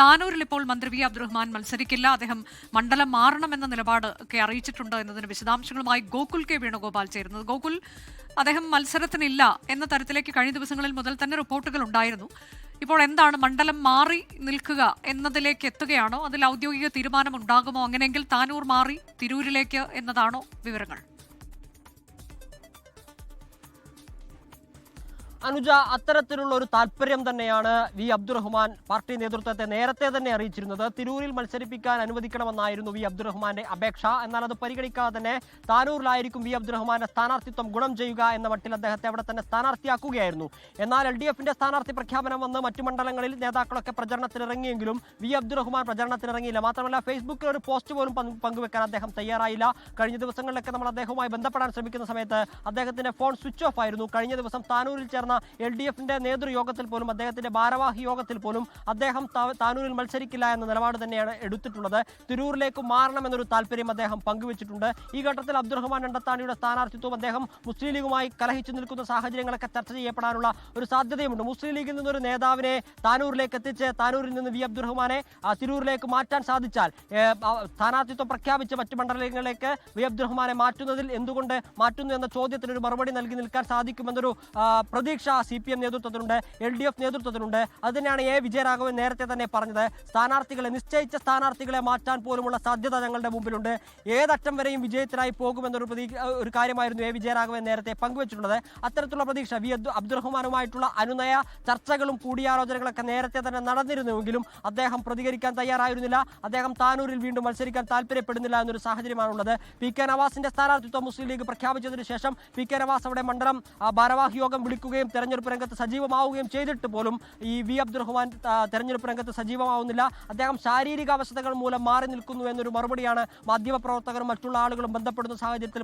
താനൂരിൽ ഇപ്പോൾ മന്ത്രി വി അബ്ദുറഹ്മാൻ മത്സരിക്കില്ല, അദ്ദേഹം മണ്ഡലം മാറണമെന്ന നിലപാട് ഒക്കെ അറിയിച്ചിട്ടുണ്ട് എന്നതിന് വിശദാംശങ്ങളുമായി ഗോകുൽ കെ വേണുഗോപാൽ ചേരുന്നത്. ഗോകുൽ, അദ്ദേഹം മത്സരത്തിനില്ല എന്ന തരത്തിലേക്ക് കഴിഞ്ഞ ദിവസങ്ങളിൽ മുതൽ തന്നെ റിപ്പോർട്ടുകൾ ഉണ്ടായിരുന്നു. ഇപ്പോൾ എന്താണ്, മണ്ഡലം മാറി നിൽക്കുക എന്നതിലേക്ക് എത്തുകയാണോ? അതിൽ ഔദ്യോഗിക തീരുമാനം ഉണ്ടാകുമോ? അങ്ങനെയെങ്കിൽ താനൂർ മാറി തിരൂരിലേക്ക് എന്നതാണോ വിവരങ്ങൾ? അനുജ, അത്തരത്തിലുള്ള ഒരു താല്പര്യം തന്നെയാണ് വി അബ്ദുറഹ്മാൻ പാർട്ടി നേതൃത്വത്തെ നേരത്തെ തന്നെ അറിയിച്ചിരുന്നത്. തിരൂരിൽ മത്സരിപ്പിക്കാൻ അനുവദിക്കണമെന്നായിരുന്നു വി അബ്ദുറഹ്മാന്റെ അപേക്ഷ. എന്നാൽ അത് പരിഗണിക്കാതെ തന്നെ താനൂരിലായിരിക്കും വി അബ്ദുറഹ്മാന്റെ സ്ഥാനാർത്ഥിത്വം ഗുണം ചെയ്യുക എന്ന മട്ടിൽ അദ്ദേഹത്തെ അവിടെ തന്നെ സ്ഥാനാർത്ഥിയാക്കുകയായിരുന്നു. എന്നാൽ LDFന്റെ സ്ഥാനാർത്ഥി പ്രഖ്യാപനം വന്ന് മറ്റു മണ്ഡലങ്ങളിൽ നേതാക്കളൊക്കെ പ്രചരണത്തിനിറങ്ങിയെങ്കിലും വി അബ്ദുറഹ്മാൻ പ്രചരണത്തിനിറങ്ങിയില്ല. മാത്രമല്ല, ഫേസ്ബുക്കിൽ ഒരു പോസ്റ്റ് പോലും പങ്കുവെക്കാൻ അദ്ദേഹം തയ്യാറായില്ല. കഴിഞ്ഞ ദിവസങ്ങളിലൊക്കെ നമ്മൾ അദ്ദേഹവുമായി ബന്ധപ്പെടാൻ ശ്രമിക്കുന്ന സമയത്ത് അദ്ദേഹത്തിന്റെ ഫോൺ സ്വിച്ച് ഓഫ് ആയിരുന്നു. കഴിഞ്ഞ ദിവസം താനൂരിൽ ചേർന്ന LDFന്റെ നേതൃയോഗത്തിൽ പോലും, അദ്ദേഹത്തിന്റെ ഭാരവാഹി യോഗത്തിൽ പോലും അദ്ദേഹം താനൂരിൽ മത്സരിക്കില്ല എന്ന നിലപാട് തന്നെയാണ് എടുത്തിട്ടുള്ളത്. തിരൂരിലേക്ക് മാറണമെന്നൊരു താല്പര്യം അദ്ദേഹം പങ്കുവച്ചിട്ടുണ്ട്. ഈ ഘട്ടത്തിൽ അബ്ദുറഹ്മാൻ രണ്ടത്താണിയുടെ സ്ഥാനാർത്ഥിത്വം അദ്ദേഹം മുസ്ലിം ലീഗുമായി കലഹിച്ചു നിൽക്കുന്ന സാഹചര്യങ്ങളൊക്കെ ചർച്ച ചെയ്യപ്പെടാനുള്ള ഒരു സാധ്യതയുമുണ്ട്. മുസ്ലിം ലീഗിൽ നിന്നൊരു നേതാവിനെ താനൂരിലേക്ക് എത്തിച്ച് താനൂരിൽ നിന്ന് വി അബ്ദുറഹ്മാനെ തിരൂരിലേക്ക് മാറ്റാൻ സാധിച്ചാൽ, സ്ഥാനാർത്ഥിത്വം പ്രഖ്യാപിച്ച് മറ്റു മണ്ഡലങ്ങളിലേക്ക് വി അബ്ദുറഹ്മാനെ മാറ്റുന്നതിൽ എന്തുകൊണ്ട് മാറ്റുന്നു എന്ന ചോദ്യത്തിനൊരു മറുപടി നൽകി നിൽക്കാൻ സാധിക്കുമെന്നൊരു പ്രതീക്ഷ CPM നേതൃത്വത്തിനുണ്ട്, LDF നേതൃത്വത്തിനുണ്ട്. അത് തന്നെയാണ് വിജയരാഘവൻ നേരത്തെ തന്നെ പറഞ്ഞത്. നിശ്ചയിച്ച സ്ഥാനാർത്ഥികളെ മാറ്റാൻ പോലുമുള്ള സാധ്യത ഞങ്ങളുടെ മുമ്പിലുണ്ട്. ഏതറ്റം വരെയും വിജയത്തിനായി പോകുമെന്നൊരു ഒരു കാര്യമായിരുന്നു വിജയരാഘവൻ നേരത്തെ പങ്കുവച്ചിട്ടുള്ളത്. അത്തരത്തിലുള്ള പ്രതീക്ഷ വി അബ്ദുറഹ്മാനുമായിട്ടുള്ള അനുനയ ചർച്ചകളും കൂടിയാലോചനകളൊക്കെ നേരത്തെ തന്നെ നടന്നിരുന്നുവെങ്കിലും അദ്ദേഹം പ്രതികരിക്കാൻ തയ്യാറായിരുന്നില്ല. അദ്ദേഹം താനൂരിൽ വീണ്ടും മത്സരിക്കാൻ താല്പര്യപ്പെടുന്നില്ല എന്നൊരു സാഹചര്യമാണുള്ളത്. PK നവാസിന്റെ സ്ഥാനാർത്ഥിത്വം മുസ്ലിം ലീഗ് പ്രഖ്യാപിച്ചതിനു ശേഷം PK നവാസ് അവിടെ മണ്ഡലം ഭാരവാഹി യോഗം വിളിക്കുകയും തെരഞ്ഞെടുപ്പ് രംഗത്ത് സജീവമാവുകയും ചെയ്തിട്ട് പോലും ഈ വി അബ്ദുറഹ്മാൻ തെരഞ്ഞെടുപ്പ് രംഗത്ത് സജീവമാവുന്നില്ല. അദ്ദേഹം ശാരീരിക അവസ്ഥകൾ മൂലം മാറി നിൽക്കുന്നു എന്നൊരു മറുപടിയാണ് മാധ്യമപ്രവർത്തകരും മറ്റുള്ള ആളുകളും ബന്ധപ്പെടുന്ന സാഹചര്യത്തിൽ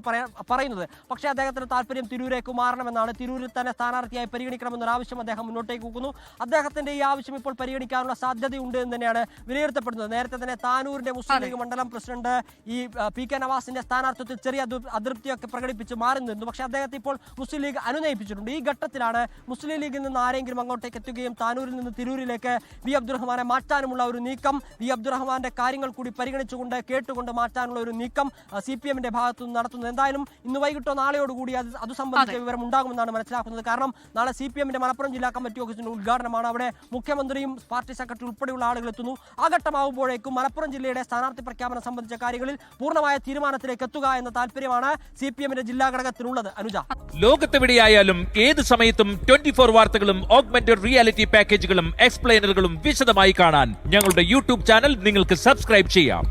പറയുന്നത്. പക്ഷേ അദ്ദേഹത്തിന് താല്പര്യം തിരൂരേക്ക് മാറണമെന്നാണ്. തിരൂരിൽ തന്നെ സ്ഥാനാർത്ഥിയായി പരിഗണിക്കണമെന്നൊരു ആവശ്യം അദ്ദേഹം മുന്നോട്ടേക്ക് വെക്കുന്നു. അദ്ദേഹത്തിന്റെ ഈ ആവശ്യം ഇപ്പോൾ പരിഗണിക്കാനുള്ള സാധ്യതയുണ്ട് എന്ന് തന്നെയാണ് വിലയിരുത്തപ്പെടുന്നത്. നേരത്തെ തന്നെ താനൂരിന്റെ മുസ്ലിം ലീഗ് മണ്ഡലം പ്രസിഡന്റ് ഈ PK നവാസിന്റെ സ്ഥാനാർത്ഥിത്വത്തിൽ ചെറിയ അതൃപ്തിയൊക്കെ പ്രകടിപ്പിച്ച് മാറി നിന്നു. പക്ഷേ അദ്ദേഹത്തെ ഇപ്പോൾ മുസ്ലിം ലീഗ് അനുനയിപ്പിച്ചിട്ടുണ്ട്. ഈ ഘട്ടത്തിലാണ് മുസ്ലിം ലീഗിൽ നിന്ന് ആരെങ്കിലും അങ്ങോട്ടേക്ക് എത്തുകയും താനൂരിൽ നിന്ന് തിരൂരിലേക്ക് വി അബ്ദുറഹ്മാനെ മാറ്റാനുമുള്ള ഒരു നീക്കം, വി അബ്ദുറഹ്മാന്റെ കാര്യങ്ങൾ കൂടി പരിഗണിച്ചുകൊണ്ട് കേട്ടുകൊണ്ട് മാറ്റാനുള്ള ഒരു നീക്കം CPMന്റെ ഭാഗത്തു നിന്ന് നടത്തുന്നത്. എന്തായാലും ഇന്ന് വൈകിട്ടോ നാളെയോടുകൂടി അത് സംബന്ധിച്ച വിവരം ഉണ്ടാകുമെന്നാണ് മനസ്സിലാക്കുന്നത്. കാരണം നാളെ CPMന്റെ മലപ്പുറം ജില്ലാ കമ്മിറ്റി ഓഫീസിന്റെ ഉദ്ഘാടനമാണ്. അവിടെ മുഖ്യമന്ത്രിയും പാർട്ടി സെക്രട്ടറി ഉൾപ്പെടെയുള്ള ആളുകൾ എത്തുന്നു. ആ ഘട്ടമാകുമ്പോഴേക്കും മലപ്പുറം ജില്ലയുടെ സ്ഥാനാർത്ഥി പ്രഖ്യാപനം സംബന്ധിച്ച കാര്യങ്ങളിൽ പൂർണ്ണമായ തീരുമാനത്തിലേക്ക് എത്തുക എന്ന താല്പര്യമാണ് CPMന്റെ ജില്ലാ ഘടകത്തിലുള്ളത്. അനുജ, ലോകത്തെവിടെയായാലും ഏത് സമയത്തും 24 വാർത്തകളും ഓഗ്മെന്റഡ് റിയാലിറ്റി പാക്കേജുകളും എക്സ്പ്ലെയിനറുകളും വിശദമായി കാണാൻ ഞങ്ങളുടെ YouTube ചാനൽ നിങ്ങൾക്ക് സബ്സ്ക്രൈബ് ചെയ്യാം.